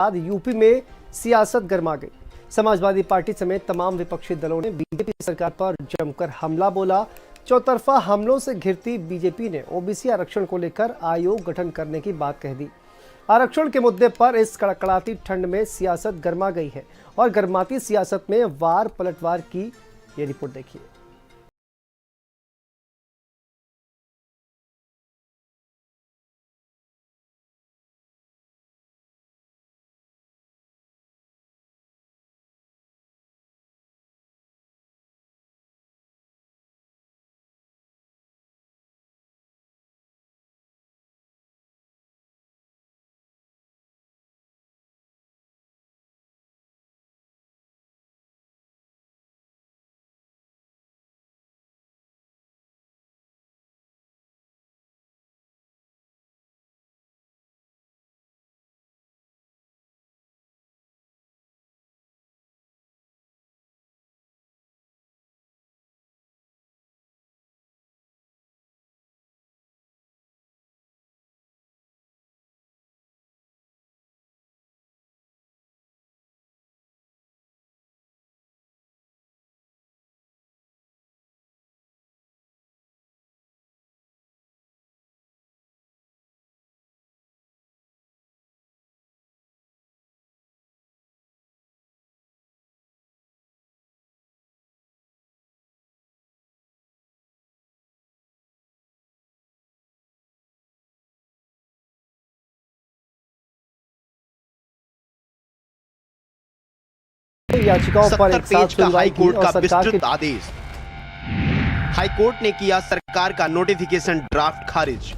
बाद यूपी में सियासत गर्मा गई। समाजवादी पार्टी समेत तमाम विपक्षी दलों ने बीजेपी सरकार पर जमकर हमला बोला। चौतरफा हमलों से घिरती बीजेपी ने ओबीसी आरक्षण को लेकर आयोग गठन करने की बात कह दी। आरक्षण के मुद्दे पर इस कड़कड़ाती ठंड में सियासत गर्मा गई है और गर्माती सियासत में वार पलटवार की ये रिपोर्ट देखिए। याचिकाओं पर एक साथ सुनवाई की और सरकार के आदेश। हाईकोर्ट ने किया सरकार का नोटिफिकेशन ड्राफ्ट खारिज।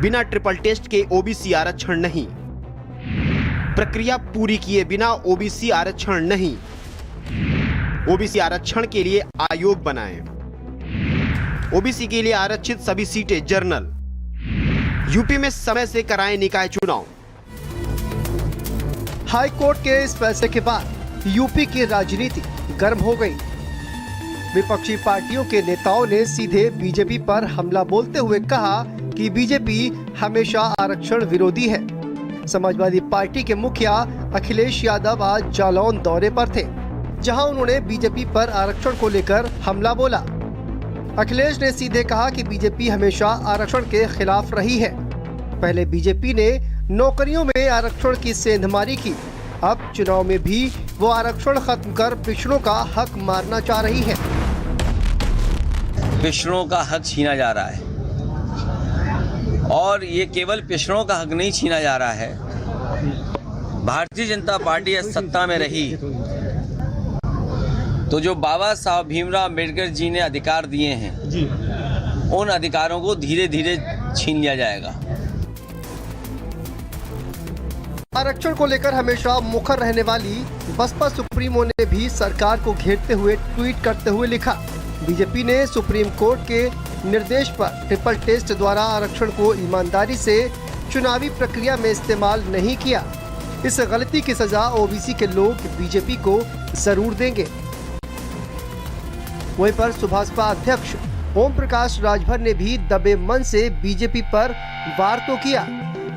बिना ट्रिपल टेस्ट के ओबीसी आरक्षण नहीं, प्रक्रिया पूरी किए बिना ओबीसी आरक्षण नहीं, ओबीसी आरक्षण के लिए आयोग बनाएं, ओबीसी के लिए आरक्षित सभी सीटें जनरल, यूपी में समय से कराएं निकाय चुनाव। हाई कोर्ट के इस फैसले के बाद यूपी की राजनीति गर्म हो गई। विपक्षी पार्टियों के नेताओं ने सीधे बीजेपी पर हमला बोलते हुए कहा कि बीजेपी हमेशा आरक्षण विरोधी है। समाजवादी पार्टी के मुखिया अखिलेश यादव आज जालौन दौरे पर थे, जहां उन्होंने बीजेपी पर आरक्षण को लेकर हमला बोला। अखिलेश ने सीधे कहा कि बीजेपी हमेशा आरक्षण के खिलाफ रही है। पहले बीजेपी ने नौकरियों में आरक्षण की सेंधमारी की, अब चुनाव में भी वो आरक्षण खत्म कर पिछड़ों का हक मारना चाह रही है। पिछड़ों का हक छीना जा रहा है और ये केवल पिछड़ों का हक नहीं छीना जा रहा है। भारतीय जनता पार्टी सत्ता में रही तो जो बाबा साहब भीमराव अम्बेडकर जी ने अधिकार दिए हैं उन अधिकारों को धीरे धीरे छीन लिया जाएगा। आरक्षण को लेकर हमेशा मुखर रहने वाली बसपा सुप्रीमो ने भी सरकार को घेरते हुए ट्वीट करते हुए लिखा, बीजेपी ने सुप्रीम कोर्ट के निर्देश पर ट्रिपल टेस्ट द्वारा आरक्षण को ईमानदारी से चुनावी प्रक्रिया में इस्तेमाल नहीं किया। इस गलती की सजा ओबीसी के लोग बीजेपी को जरूर देंगे। वहीं पर सुभाषपा अध्यक्ष ओम प्रकाश राजभर ने भी दबे मन से बीजेपी पर वार तो किया,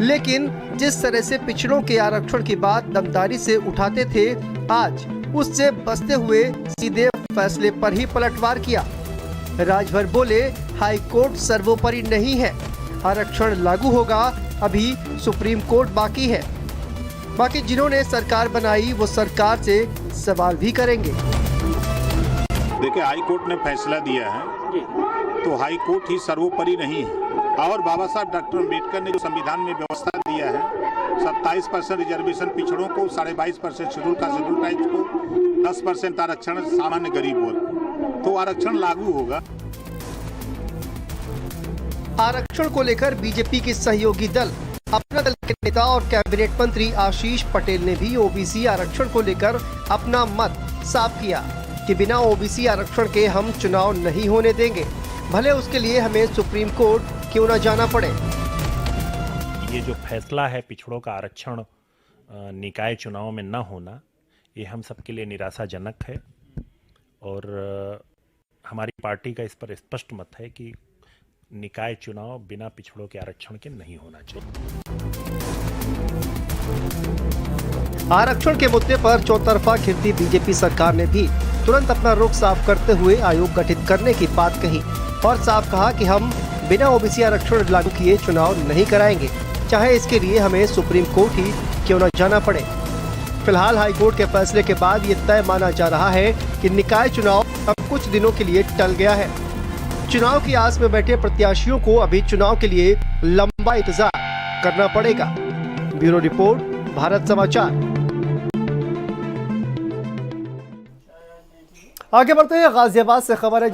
लेकिन जिस तरह से पिछड़ों के आरक्षण की बात दमदारी से उठाते थे, आज उससे बचते हुए सीधे फैसले पर ही पलटवार किया। राजभर बोले, हाई कोर्ट सर्वोपरि नहीं है, आरक्षण लागू होगा, अभी सुप्रीम कोर्ट बाकी है। बाकी जिन्होंने सरकार बनाई वो सरकार से सवाल भी करेंगे। देखिए, हाई कोर्ट ने फैसला दिया है तो हाई कोर्ट ही सर्वोपरि नहीं है। और बाबा साहब डॉक्टर अम्बेडकर ने जो संविधान में व्यवस्था दिया है 27% रिजर्वेशन पिछड़ों को, 22.5% शेड्यूल कास्ट शेड्यूल ट्राइब्स को, 10% आरक्षण सामान्य गरीब वर्ग, तो आरक्षण लागू होगा। आरक्षण को लेकर बीजेपी के सहयोगी दल अपना दल के नेता और कैबिनेट मंत्री आशीष पटेल ने भी ओबीसी आरक्षण को लेकर अपना मत साफ किया कि बिना ओबीसी आरक्षण के हम चुनाव नहीं होने देंगे, भले उसके लिए हमें सुप्रीम कोर्ट क्यों न जाना पड़े। ये जो फैसला है पिछड़ों का आरक्षण निकाय चुनाव में न होना, ये हम सबके लिए निराशाजनक है और हमारी पार्टी का इस पर स्पष्ट मत है कि निकाय चुनाव बिना पिछड़ों के आरक्षण के नहीं होना चाहिए। आरक्षण के मुद्दे पर चौतरफा घिरती बीजेपी सरकार ने भी तुरंत अपना रुख साफ करते हुए आयोग गठित करने की बात कही और साफ कहा कि हम बिना ओबीसी आरक्षण लागू किए चुनाव नहीं कराएंगे, चाहे इसके लिए हमें सुप्रीम कोर्ट ही क्यों न जाना पड़े। फिलहाल हाईकोर्ट के फैसले के बाद ये तय माना जा रहा है कि निकाय चुनाव अब कुछ दिनों के लिए टल गया है। चुनाव की आस में बैठे प्रत्याशियों को अभी चुनाव के लिए लंबा इंतजार करना पड़ेगा। ब्यूरो रिपोर्ट, भारत समाचार। आगे बढ़ते हैं, गाजियाबाद से खबर है।